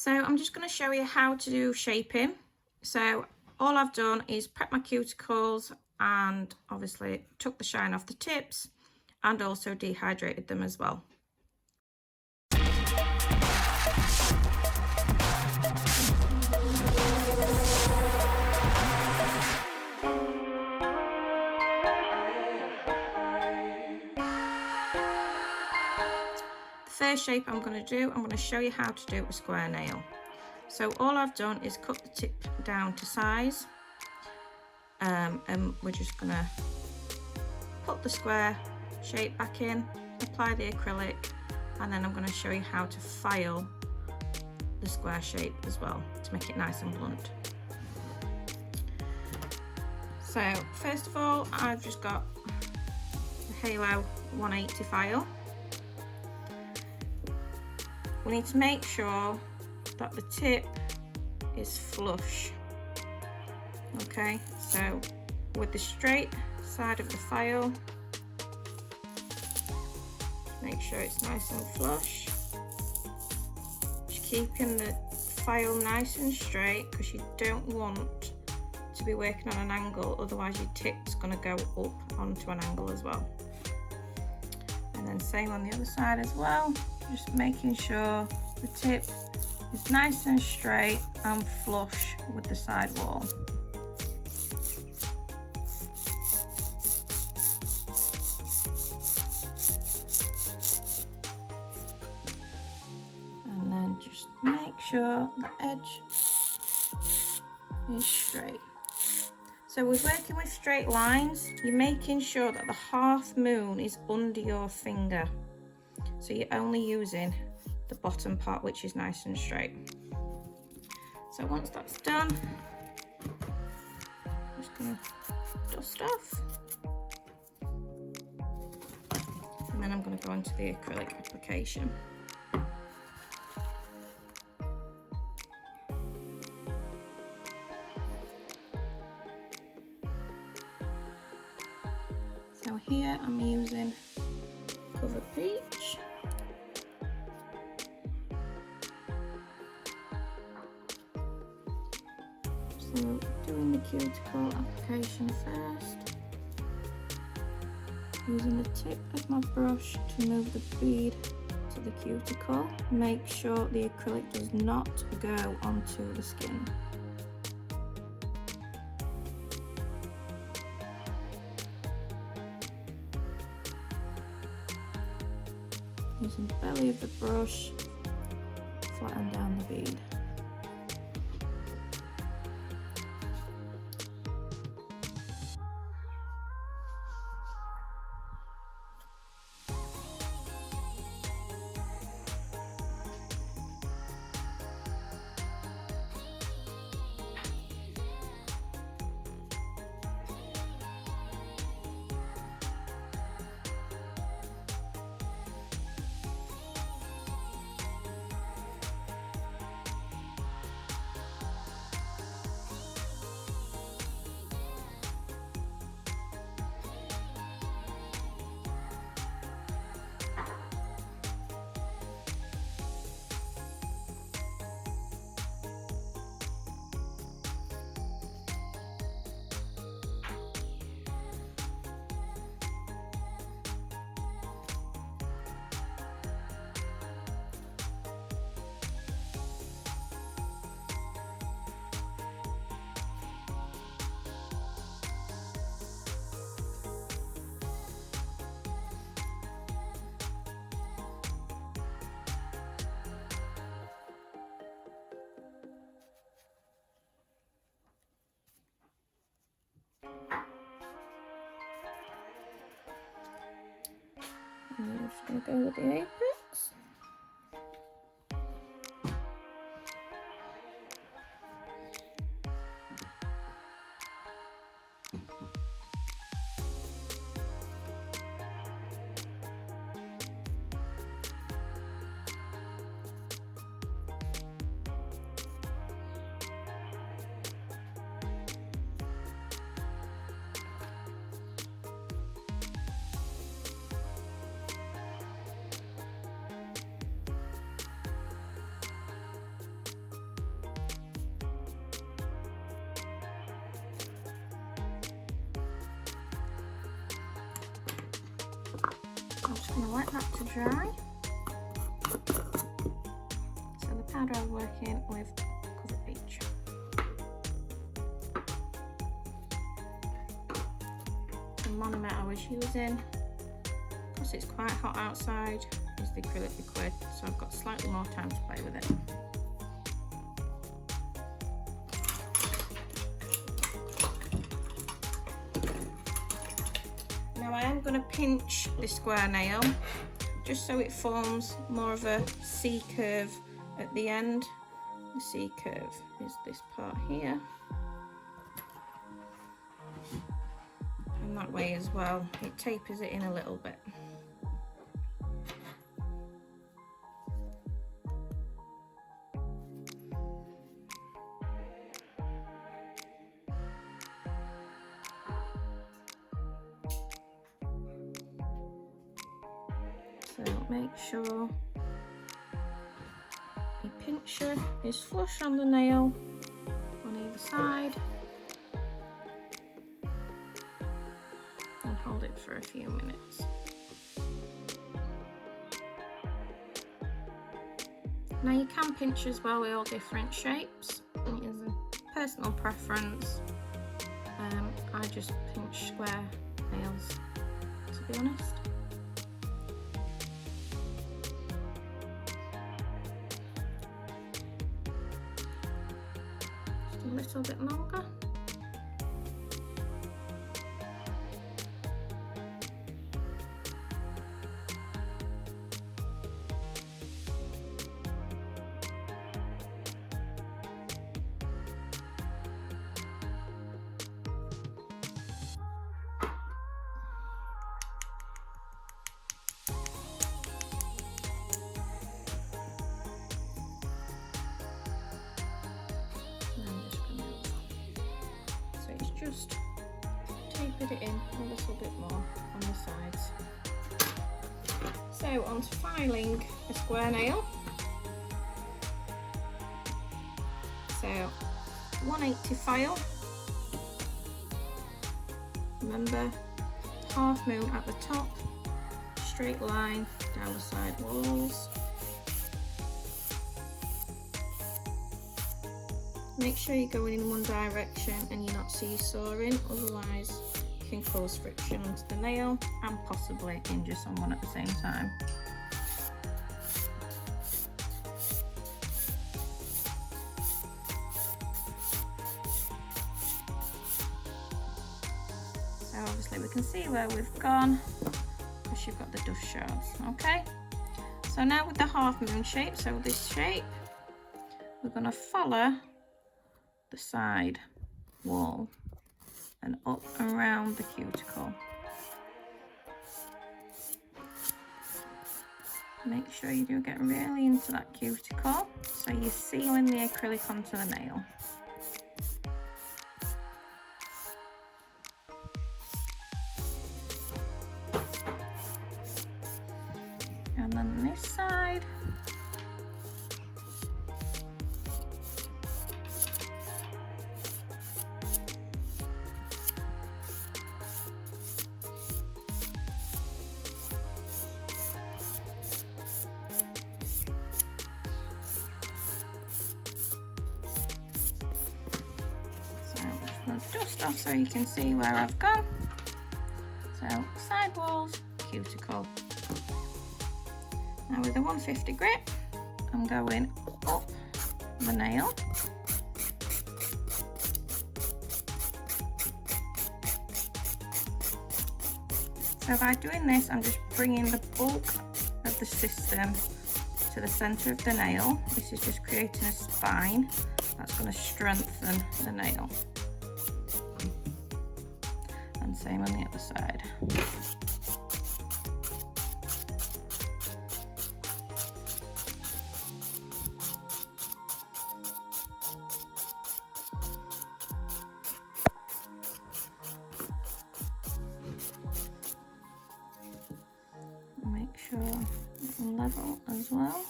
So I'm just going to show you how to do shaping. So all I've done is prep my cuticles and obviously took the shine off the tips and also dehydrated them as well. The first shape I'm going to show you how to do a square nail. So all I've done is cut the tip down to size, and we're just going to put the square shape back in, apply the acrylic, and then I'm going to show you how to file the square shape as well to make it nice and blunt. So first of all, I've just got the Halo 180 file. We need to make sure that the tip is flush. Okay, so with the straight side of the file, make sure it's nice and flush. Just keeping the file nice and straight because you don't want to be working on an angle, otherwise your tip's going to go up onto an angle as well. And then same on the other side as well, just making sure the tip is nice and straight and flush with the side wall. And then just make sure the edge is straight. So with working with straight lines, you're making sure that the half moon is under your finger. So you're only using the bottom part, which is nice and straight. So once that's done, I'm just gonna dust off. And then I'm gonna go into the acrylic application. So here I'm using Cover Peach. So doing the cuticle application first, using the tip of my brush to move the bead to the cuticle. Make sure the acrylic does not go onto the skin. Using the belly of the brush, flatten down the bead. And I'm just going to go with the apex. I'm going to let that to dry. So the powder I'm working with cover H. The monomer I was using, because it's quite hot outside, is the acrylic liquid, so I've got slightly more time to play with it. Now I am going to pinch the square nail just so it forms more of a C curve at the end. The C curve is this part here. And that way as well, it tapers it in a little bit. So make sure your pincher is flush on the nail on either side and hold it for a few minutes. Now you can pinch as well with all different shapes. It is a personal preference. I just pinch square nails, to be honest. A little bit longer. Just tapered it in a little bit more on the sides. So on to filing a square nail. So 180 file. Remember, half moon at the top, straight line down the side walls. Make sure you're going in one direction and you're not seesawing, otherwise you can cause friction onto the nail and possibly injure someone at the same time. So obviously we can see where we've gone because you've got the dust shards, okay? So now with the half moon shape, so this shape, we're going to follow the side wall and up around the cuticle. Make sure you do get really into that cuticle so you're sealing the acrylic onto the nail. And then this side. Dust off so you can see where I've gone. So side walls, cuticle. Now with a 150 grip, I'm going up the nail. So by doing this, I'm just bringing the bulk of the system to the centre of the nail. This is just creating a spine that's going to strengthen the nail. And same on the other side. Make sure it's level as well.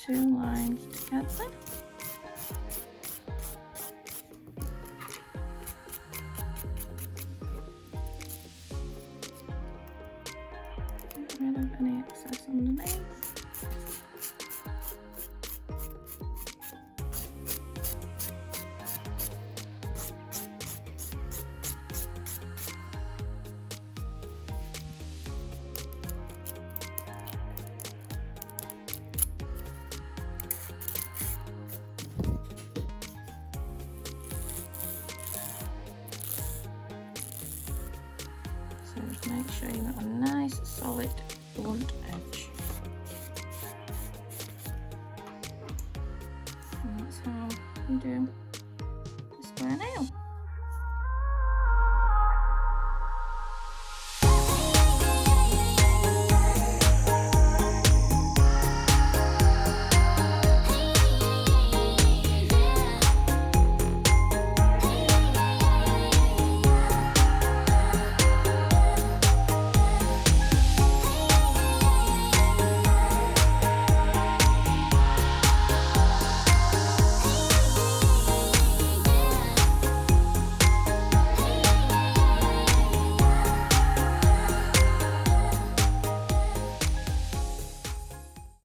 two lines together. Get rid of any excess underneath. So just make sure you've got a nice solid blunt edge. And that's how you do a square nail.